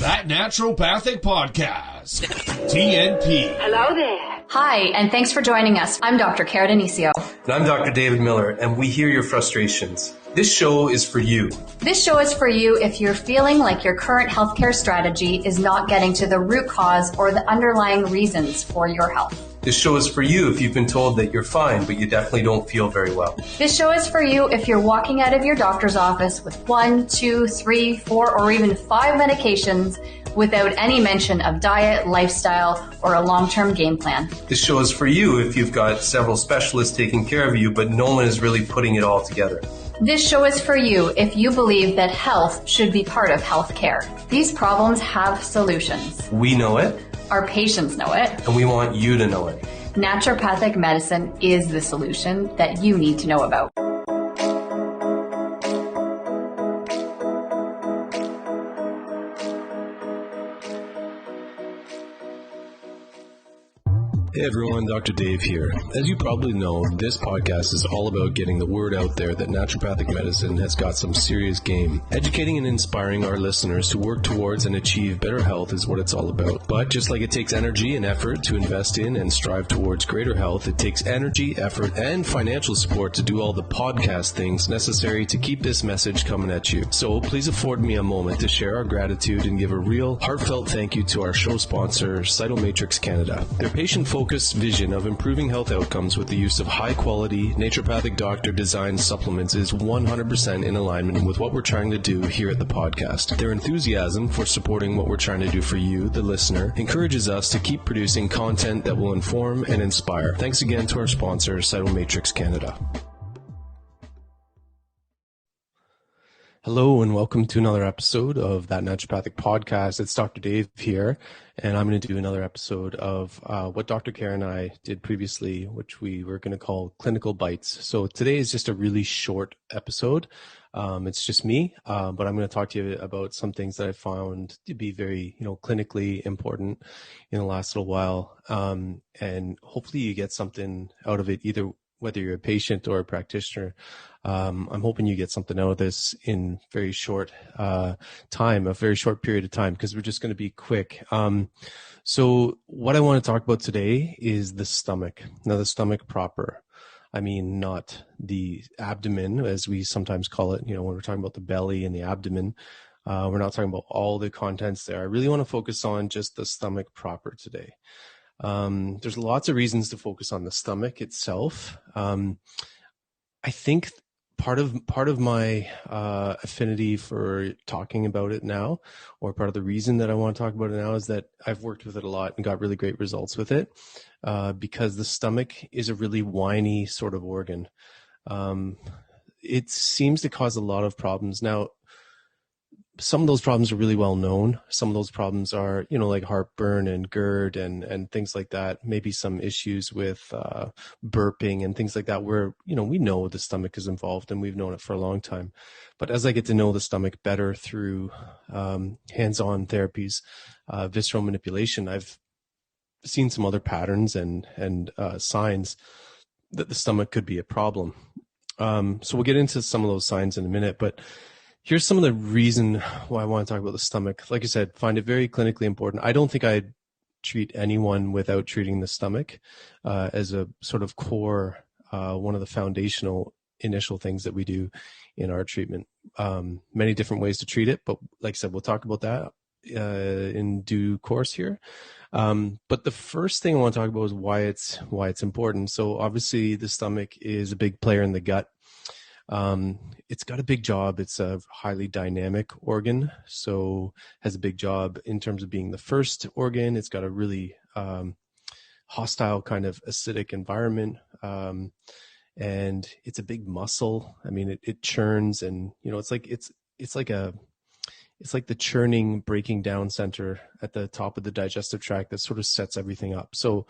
That Naturopathic Podcast. TNP. Hello there. Hi, and thanks for joining us. I'm Dr. Cara Denisio. And I'm Dr. David Miller, and we hear your frustrations. This show is for you. This show is for you if you're feeling like your current healthcare strategy is not getting to the root cause or the underlying reasons for your health. This show is for you if you've been told that you're fine, but you definitely don't feel very well. This show is for you if you're walking out of your doctor's office with 1, 2, 3, 4, or even 5 medications without any mention of diet, lifestyle, or a long-term game plan. This show is for you if you've got several specialists taking care of you, but no one is really putting it all together. This show is for you if you believe that health should be part of healthcare. These problems have solutions. We know it. Our patients know it. And we want you to know it. Naturopathic medicine is the solution that you need to know about. Hey everyone, Dr. Dave here. As you probably know, this podcast is all about getting the word out there that naturopathic medicine has got some serious game. Educating and inspiring our listeners to work towards and achieve better health is what it's all about. But just like it takes energy and effort to invest in and strive towards greater health, it takes energy, effort, and financial support to do all the podcast things necessary to keep this message coming at you. So please afford me a moment to share our gratitude and give a real heartfelt thank you to our show sponsor, Cytomatrix Canada. Their patient-focused vision of improving health outcomes with the use of high-quality, naturopathic doctor-designed supplements is 100% in alignment with what we're trying to do here at the podcast. Their enthusiasm for supporting what we're trying to do for you, the listener, encourages us to keep producing content that will inform and inspire. Thanks again to our sponsor, Cytomatrix Canada. Hello and welcome to another episode of That Naturopathic Podcast. It's Dr. Dave here, and I'm going to do another episode of what Dr. Karen and I did previously, which we were going to call Clinical Bites. So today is just a really short episode. It's just me, but I'm going to talk to you about some things that I found to be very, clinically important in the last little while. And hopefully you get something out of it, either whether you're a patient or a practitioner. I'm hoping you get something out of this in very short time, a very short period of time, because we're just going to be quick. So what I want to talk about today is the stomach. Now, the stomach proper. I mean, not the abdomen, as we sometimes call it, when we're talking about the belly and the abdomen. We're not talking about all the contents there. I really want to focus on just the stomach proper today. There's lots of reasons to focus on the stomach itself. I think part of my affinity for talking about it now, or part of the reason that I want to talk about it now, is that I've worked with it a lot and got really great results with it, because the stomach is a really whiny sort of organ. It seems to cause a lot of problems. Now, some of those problems are really well known. Some of those problems are, like heartburn and GERD and things like that. Maybe some issues with burping and things like that where, we know the stomach is involved and we've known it for a long time. But as I get to know the stomach better through hands-on therapies, visceral manipulation, I've seen some other patterns and signs that the stomach could be a problem. So we'll get into some of those signs in a minute, but here's some of the reason why I want to talk about the stomach. Like I said, find it very clinically important. I don't think I'd treat anyone without treating the stomach as a sort of core, one of the foundational initial things that we do in our treatment. Many different ways to treat it, but like I said, we'll talk about that in due course here. But the first thing I want to talk about is why it's important. So obviously the stomach is a big player in the gut. It's got a big job. It's a highly dynamic organ, so has a big job in terms of being the first organ. It's got a really hostile kind of acidic environment, and it's a big muscle. I mean, it churns, and it's like the churning, breaking down center at the top of the digestive tract that sort of sets everything up. So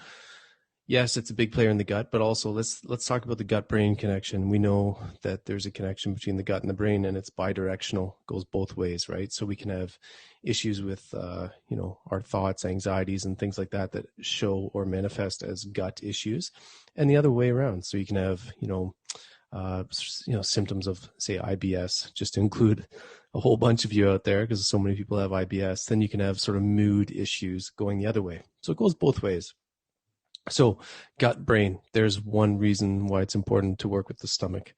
yes, it's a big player in the gut, but also let's talk about the gut-brain connection. We know that there's a connection between the gut and the brain, and it's bidirectional, goes both ways, right? So we can have issues with, our thoughts, anxieties, and things like that show or manifest as gut issues, and the other way around. So you can have, symptoms of, say, IBS, just to include a whole bunch of you out there, because so many people have IBS. Then you can have sort of mood issues going the other way. So it goes both ways. So gut brain, there's one reason why it's important to work with the stomach.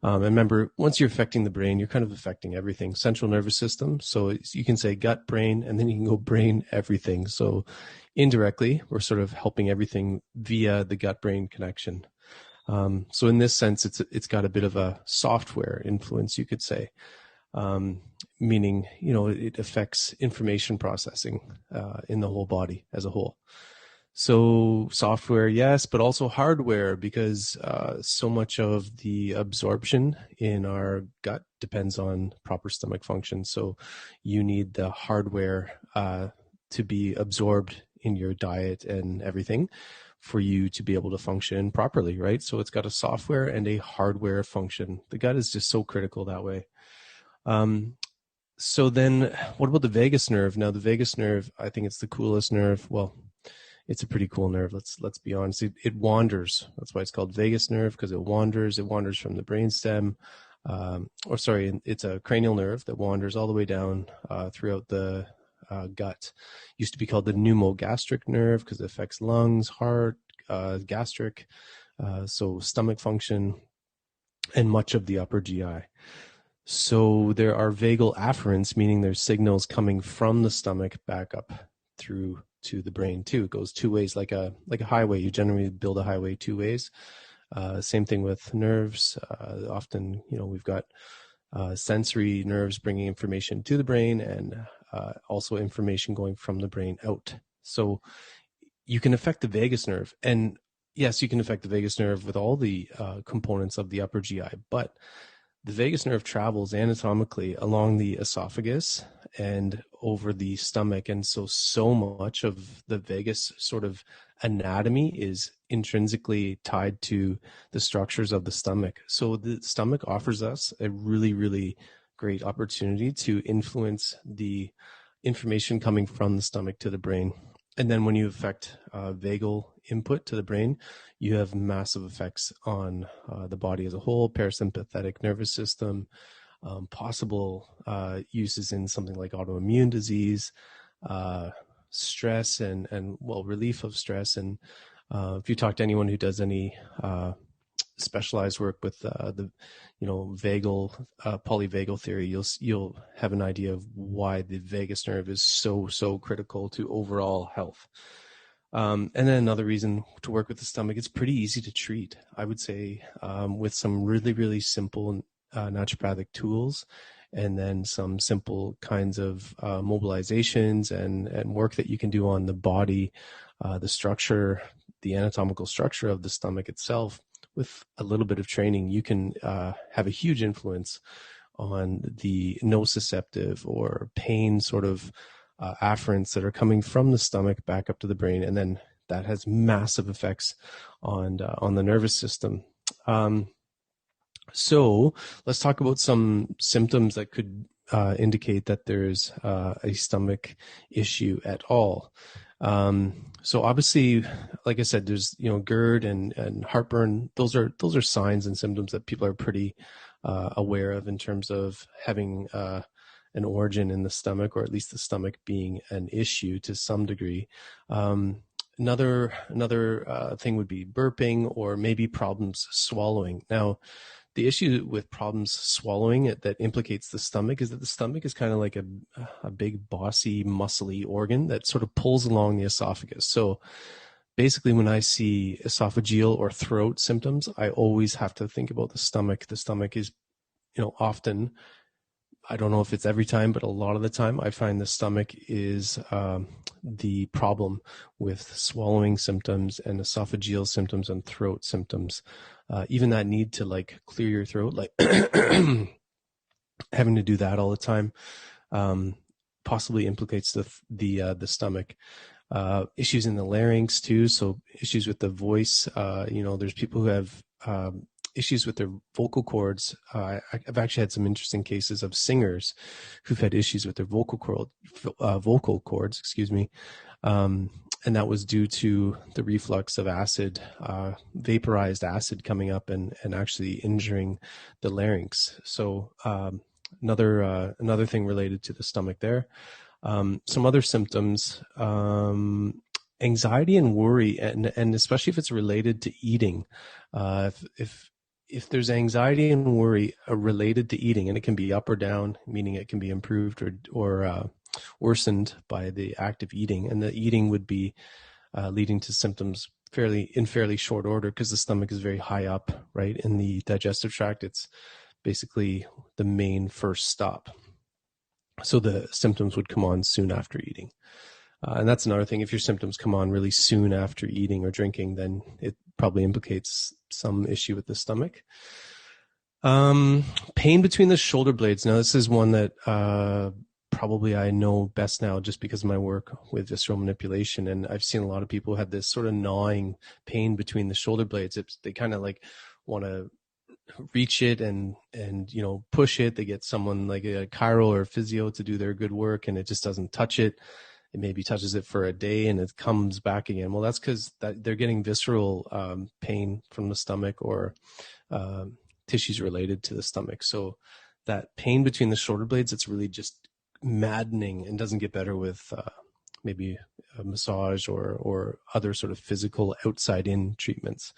And remember, once you're affecting the brain, you're kind of affecting everything. Central nervous system. So you can say gut brain, and then you can go brain everything. So indirectly, we're sort of helping everything via the gut brain connection. So in this sense, it's got a bit of a software influence, you could say. Meaning, it affects information processing in the whole body as a whole. So software, yes, but also hardware, because so much of the absorption in our gut depends on proper stomach function. So you need the hardware to be absorbed in your diet and everything for you to be able to function properly, right? So it's got a software and a hardware function. The gut is just so critical that way. So then what about the vagus nerve? Now, the vagus nerve, I think it's the coolest nerve. Well, it's a pretty cool nerve. Let's be honest. It wanders. That's why it's called vagus nerve, because it wanders. It wanders from the brainstem, it's a cranial nerve that wanders all the way down throughout the gut. Used to be called the pneumogastric nerve because it affects lungs, heart, gastric, so stomach function, and much of the upper GI. So there are vagal afferents, meaning there's signals coming from the stomach back up through to the brain too. It goes two ways, like a highway. You generally build a highway two ways. Same thing with nerves. Often, we've got sensory nerves bringing information to the brain, and also information going from the brain out. So you can affect the vagus nerve, and yes, you can affect the vagus nerve with all the components of the upper GI, but the vagus nerve travels anatomically along the esophagus and over the stomach. And so much of the vagus sort of anatomy is intrinsically tied to the structures of the stomach. So the stomach offers us a really, really great opportunity to influence the information coming from the stomach to the brain. And then when you affect vagal input to the brain, you have massive effects on the body as a whole, parasympathetic nervous system, possible uses in something like autoimmune disease, stress, and relief of stress. And if you talk to anyone who does any specialized work with the vagal polyvagal theory, you'll have an idea of why the vagus nerve is so critical to overall health. And then another reason to work with the stomach, it's pretty easy to treat, I would say, with some really, really simple naturopathic tools, and then some simple kinds of mobilizations and work that you can do on the body, the structure, the anatomical structure of the stomach itself. With a little bit of training, you can have a huge influence on the nociceptive or pain sort of afferents that are coming from the stomach back up to the brain, and then that has massive effects on the nervous system. So let's talk about some symptoms that could indicate that there's a stomach issue at all. So obviously, like I said, there's GERD and heartburn. Those are signs and symptoms that people are pretty aware of in terms of having an origin in the stomach, or at least the stomach being an issue to some degree. Another thing would be burping, or maybe problems swallowing. Now, the issue with problems swallowing that implicates the stomach is that the stomach is kind of like a big, bossy, muscly organ that sort of pulls along the esophagus. So basically, when I see esophageal or throat symptoms, I always have to think about the stomach. The stomach is, often, I don't know if it's every time, but a lot of the time, I find the stomach is the problem with swallowing symptoms and esophageal symptoms and throat symptoms. Even that need to clear your throat, having to do that all the time, possibly implicates the stomach. Issues in the larynx too, so issues with the voice. There's people who have issues with their vocal cords. I've actually had some interesting cases of singers who've had issues with their vocal cords, that was due to the reflux of acid, vaporized acid coming up and actually injuring the larynx. So another thing related to the stomach there. Some other symptoms, anxiety and worry, and especially if it's related to eating. If there's anxiety and worry related to eating, and it can be up or down, meaning it can be improved or worsened by the act of eating, and the eating would be leading to symptoms in fairly short order because the stomach is very high up, right, in the digestive tract. It's basically the main first stop. So the symptoms would come on soon after eating. And that's another thing. If your symptoms come on really soon after eating or drinking, then it probably implicates some issue with the stomach. Pain between the shoulder blades. Now, this is one that probably I know best now just because of my work with visceral manipulation. And I've seen a lot of people who have this sort of gnawing pain between the shoulder blades. They kind of like want to reach it and push it. They get someone like a chiro or a physio to do their good work, and it just doesn't touch it. It maybe touches it for a day and it comes back again. Well, that's because they're getting visceral pain from the stomach or tissues related to the stomach. So that pain between the shoulder blades, it's really just maddening and doesn't get better with maybe a massage or other sort of physical outside-in treatments.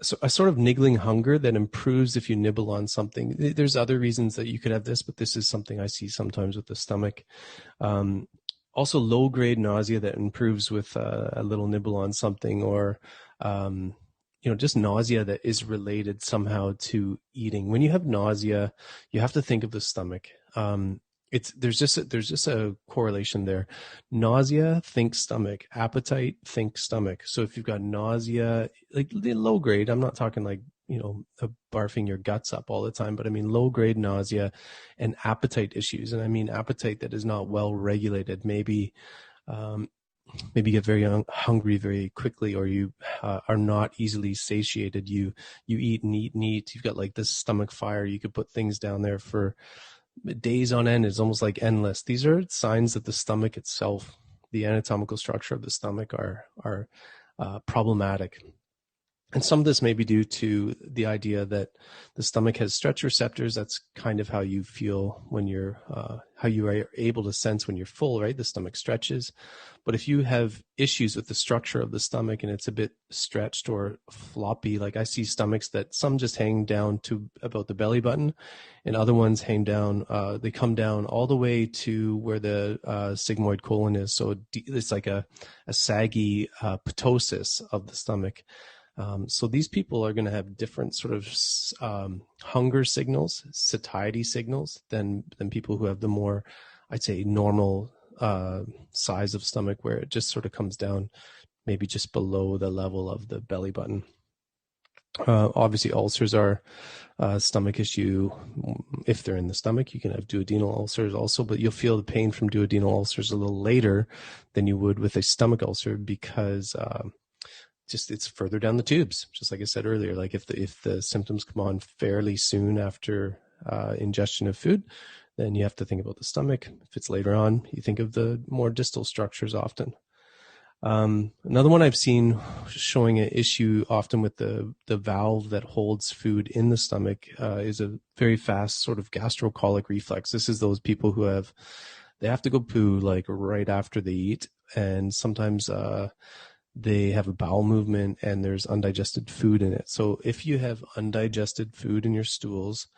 So a sort of niggling hunger that improves if you nibble on something. There's other reasons that you could have this, but this is something I see sometimes with the stomach. Also low-grade nausea that improves with a little nibble on something, or just nausea that is related somehow to eating. When you have nausea, you have to think of the stomach. There's just a correlation there. Nausea, think stomach. Appetite, think stomach. So if you've got nausea, like low grade, I'm not talking like, barfing your guts up all the time, but I mean low grade nausea and appetite issues. And I mean appetite that is not well regulated. Maybe get very hungry very quickly, or you are not easily satiated. You eat and eat and eat. You've got like this stomach fire. You could put things down there for days on end. Is almost like endless. These are signs that the stomach itself, the anatomical structure of the stomach, are problematic. And some of this may be due to the idea that the stomach has stretch receptors. That's kind of how you feel when you're, how you are able to sense when you're full, right? The stomach stretches. But if you have issues with the structure of the stomach and it's a bit stretched or floppy, like I see stomachs that some just hang down to about the belly button, and other ones hang down, they come down all the way to where the sigmoid colon is. So it's like a saggy ptosis of the stomach. So these people are going to have different sort of hunger signals, satiety signals than people who have the more, I'd say, normal size of stomach, where it just sort of comes down maybe just below the level of the belly button. Obviously, ulcers are a stomach issue. If they're in the stomach, you can have duodenal ulcers also, but you'll feel the pain from duodenal ulcers a little later than you would with a stomach ulcer because it's further down the tubes. Just like I said earlier, like if the symptoms come on fairly soon after ingestion of food, then you have to think about the stomach. If it's later on, you think of the more distal structures often. Another one I've seen showing an issue often with the valve that holds food in the stomach is a very fast sort of gastrocolic reflex. This is those people who they have to go poo like right after they eat, and sometimes they have a bowel movement and there's undigested food in it. So if you have undigested food in your stools,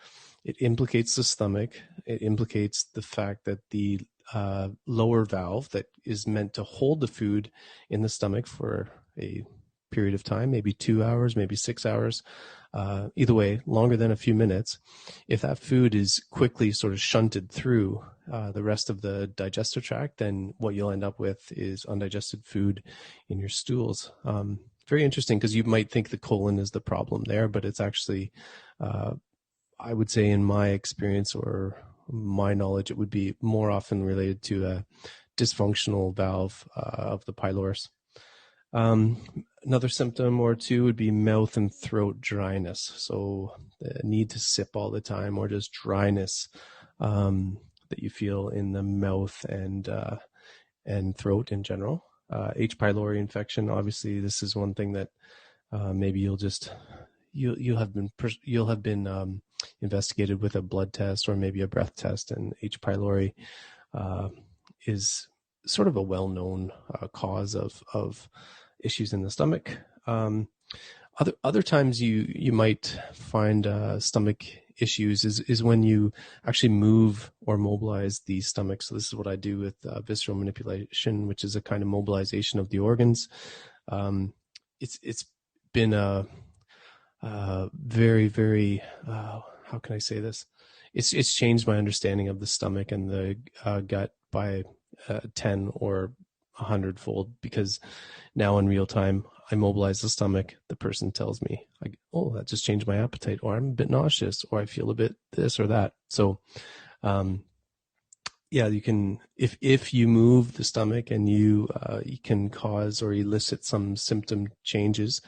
it implicates the stomach. It implicates the fact that the lower valve that is meant to hold the food in the stomach for a period of time, maybe 2 hours, maybe 6 hours, either way, longer than a few minutes. If that food is quickly sort of shunted through the rest of the digestive tract, then what you'll end up with is undigested food in your stools. Very interesting, because you might think the colon is the problem there, but it's actually, I would say in my experience or my knowledge, it would be more often related to a dysfunctional valve of the pylorus. Another symptom or two would be mouth and throat dryness. So the need to sip all the time, or just dryness that you feel in the mouth and and throat in general. H. pylori infection, obviously, this is one thing that maybe you'll have been investigated with a blood test or maybe a breath test, and H. pylori is sort of a well-known cause of issues in the stomach. Other times you might find stomach issues is when you actually move or mobilize the stomach. So this is what I do with visceral manipulation, which is a kind of mobilization of the organs. It's been a very, very how can I say this? It's changed my understanding of the stomach and the gut by 10 or 100-fold, because now in real time I mobilize the stomach. The person tells me, oh, that just changed my appetite, or I'm a bit nauseous, or I feel a bit this or that. So, you can, if you move the stomach and you can cause or elicit some symptom changes,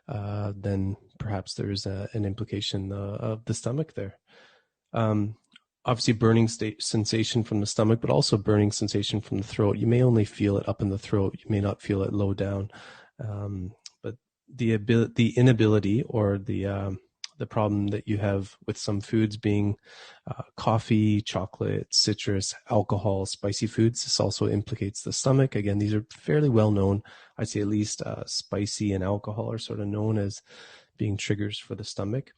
then perhaps there's an implication of the stomach there. Obviously burning sensation from the stomach, but also burning sensation from the throat. You may only feel it up in the throat. You may not feel it low down. But the inability or the problem that you have with some foods being coffee, chocolate, citrus, alcohol, spicy foods, this also implicates the stomach. Again, these are fairly well known. I'd say at least spicy and alcohol are sort of known as being triggers for the stomach.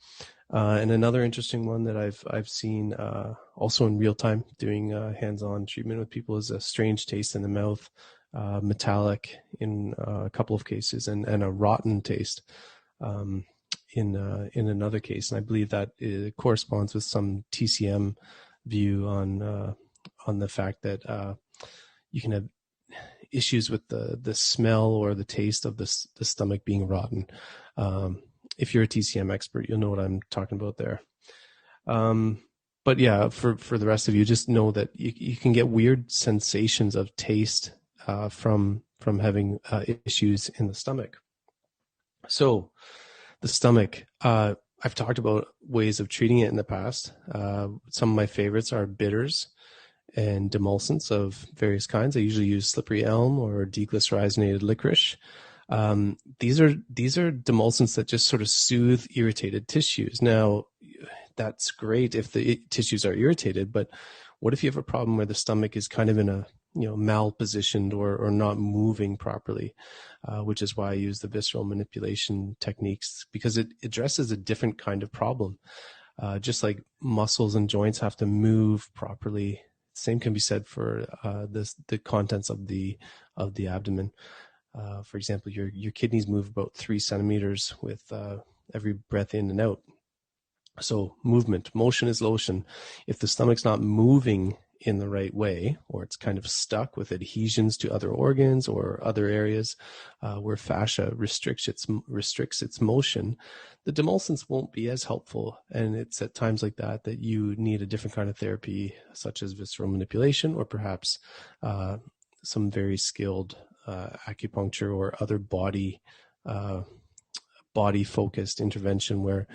And another interesting one that I've seen also in real time doing hands-on treatment with people is a strange taste in the mouth, metallic in a couple of cases, and a rotten taste in another case. And I believe that it corresponds with some TCM view on the fact that you can have issues with the smell or the taste of the stomach being rotten. If you're a TCM expert, you'll know what I'm talking about there. But yeah, for the rest of you, just know that you can get weird sensations of taste from having issues in the stomach. So the stomach, I've talked about ways of treating it in the past. Some of my favorites are bitters and demulcents of various kinds. I usually use slippery elm or deglycerinated licorice. These are demulcents that just sort of soothe irritated tissues. Now, that's great if the tissues are irritated, but what if you have a problem where the stomach is kind of in a malpositioned or not moving properly, which is why I use the visceral manipulation techniques, because it addresses a different kind of problem. Just like muscles and joints have to move properly, same can be said for the contents of the abdomen. For example, your kidneys move about 3 centimeters with every breath in and out. So motion is lotion. If the stomach's not moving in the right way, or it's kind of stuck with adhesions to other organs or other areas where fascia restricts its motion, the demulcents won't be as helpful. And it's at times like that you need a different kind of therapy, such as visceral manipulation, or perhaps some very skilled acupuncture or other body focused intervention, where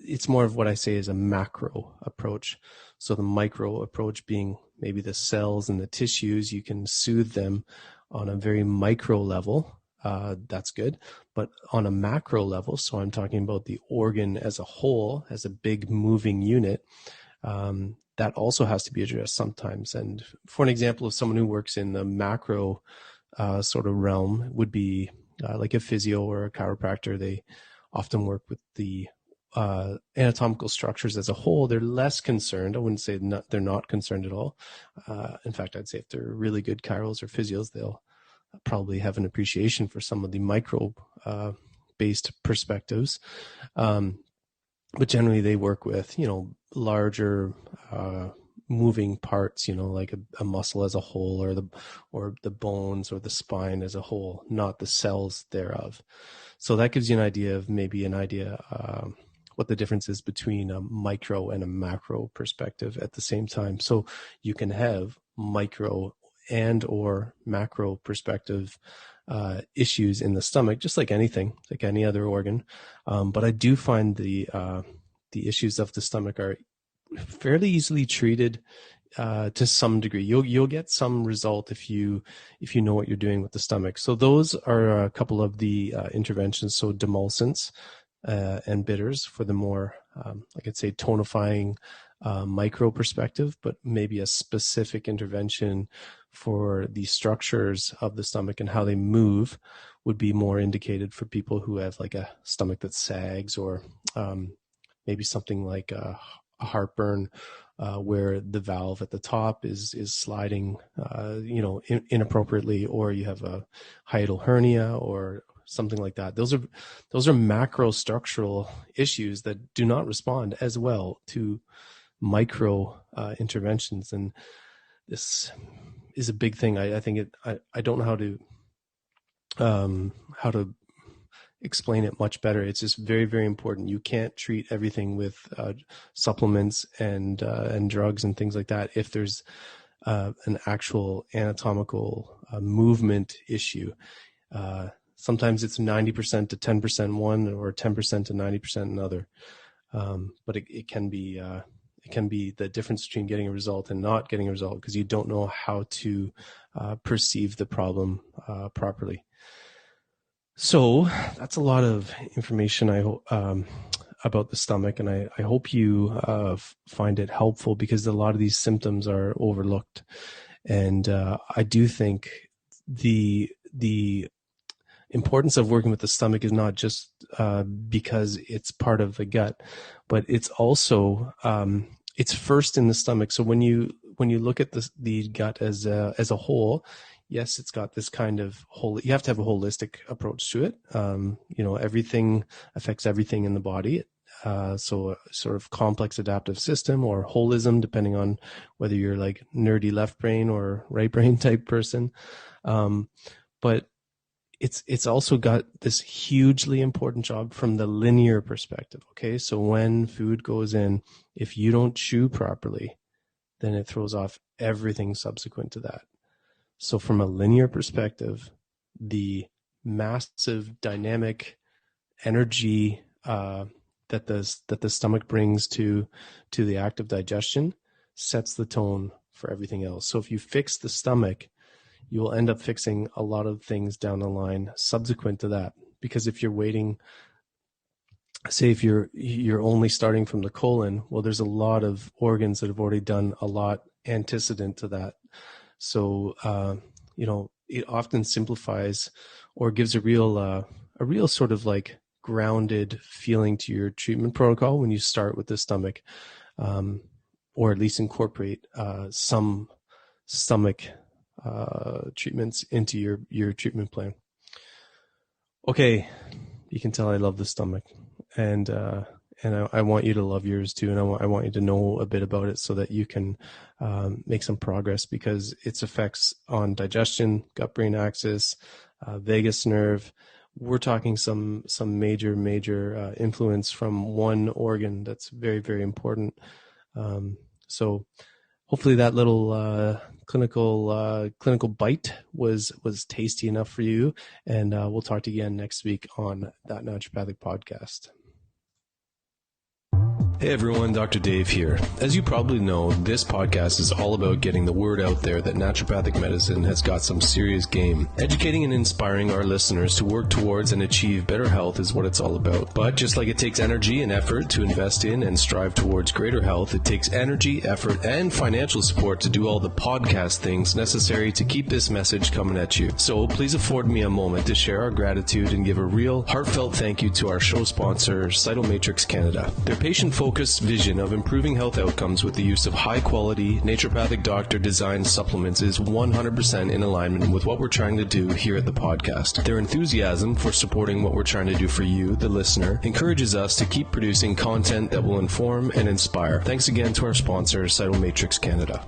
it's more of what I say is a macro approach. So the micro approach being maybe the cells and the tissues, you can soothe them on a very micro level. That's good. But on a macro level, so I'm talking about the organ as a whole, as a big moving unit, that also has to be addressed sometimes. And for an example of someone who works in the macro sort of realm would be like a physio or a chiropractor. They often work with the anatomical structures as a whole. They're less concerned. I wouldn't say they're not concerned at all. In fact, I'd say if they're really good chiros or physios, they'll probably have an appreciation for some of the micro based perspectives. But generally they work with, larger moving parts, like a muscle as a whole, or the bones or the spine as a whole, not the cells thereof. So that gives you an idea what the difference is between a micro and a macro perspective at the same time. So you can have micro and or macro perspective issues in the stomach, just like anything, like any other organ. But I do find the issues of the stomach are fairly easily treated to some degree. You'll get some result if you know what you're doing with the stomach. So those are a couple of the interventions. So demulcents and bitters for the more, like I'd say, tonifying micro perspective, but maybe a specific intervention for the structures of the stomach and how they move would be more indicated for people who have like a stomach that sags, or maybe something like a heartburn where the valve at the top is sliding, inappropriately, or you have a hiatal hernia or something like that. Those are macro structural issues that do not respond as well to micro interventions, and this is a big thing. I think I don't know how to explain it much better. It's just very, very important. You can't treat everything with supplements and drugs and things like that if there's an actual anatomical movement issue. Sometimes it's 90% to 10% one, or 10% to 90% another. But it can be the difference between getting a result and not getting a result, because you don't know how to perceive the problem properly. So that's a lot of information about the stomach, and I hope you find it helpful, because a lot of these symptoms are overlooked. And I do think the importance of working with the stomach is not just because it's part of the gut, but it's also it's first in the stomach. So when you look at the gut as a whole, yes, it's got this kind of you have to have a holistic approach to it. Everything affects everything in the body. So a sort of complex adaptive system, or holism, depending on whether you're like nerdy left brain or right brain type person. But it's also got this hugely important job from the linear perspective. Okay. So when food goes in, if you don't chew properly, then it throws off everything subsequent to that. So from a linear perspective, the massive dynamic energy that the stomach brings to the act of digestion sets the tone for everything else. So if you fix the stomach, you will end up fixing a lot of things down the line subsequent to that. Because if you're waiting, say if you're only starting from the colon, well, there's a lot of organs that have already done a lot antecedent to that. So, it often simplifies or gives a real sort of like grounded feeling to your treatment protocol when you start with the stomach, or at least incorporate some stomach treatments into your treatment plan. Okay, you can tell I love the stomach, and I want you to love yours too, and I want you to know a bit about it so that you can make some progress, because its effects on digestion, gut-brain axis, vagus nerve. We're talking some major influence from one organ that's very, very important. So hopefully that little clinical bite was tasty enough for you, and we'll talk to you again next week on That Naturopathic Podcast. Hey everyone, Dr. Dave here. As you probably know, this podcast is all about getting the word out there that naturopathic medicine has got some serious game. Educating and inspiring our listeners to work towards and achieve better health is what it's all about. But just like it takes energy and effort to invest in and strive towards greater health, it takes energy, effort, and financial support to do all the podcast things necessary to keep this message coming at you. So please afford me a moment to share our gratitude and give a real, heartfelt thank you to our show sponsor, Cytomatrix Canada. Their patient-focused vision of improving health outcomes with the use of high-quality, naturopathic doctor-designed supplements is 100% in alignment with what we're trying to do here at the podcast. Their enthusiasm for supporting what we're trying to do for you, the listener, encourages us to keep producing content that will inform and inspire. Thanks again to our sponsor, Cytomatrix Canada.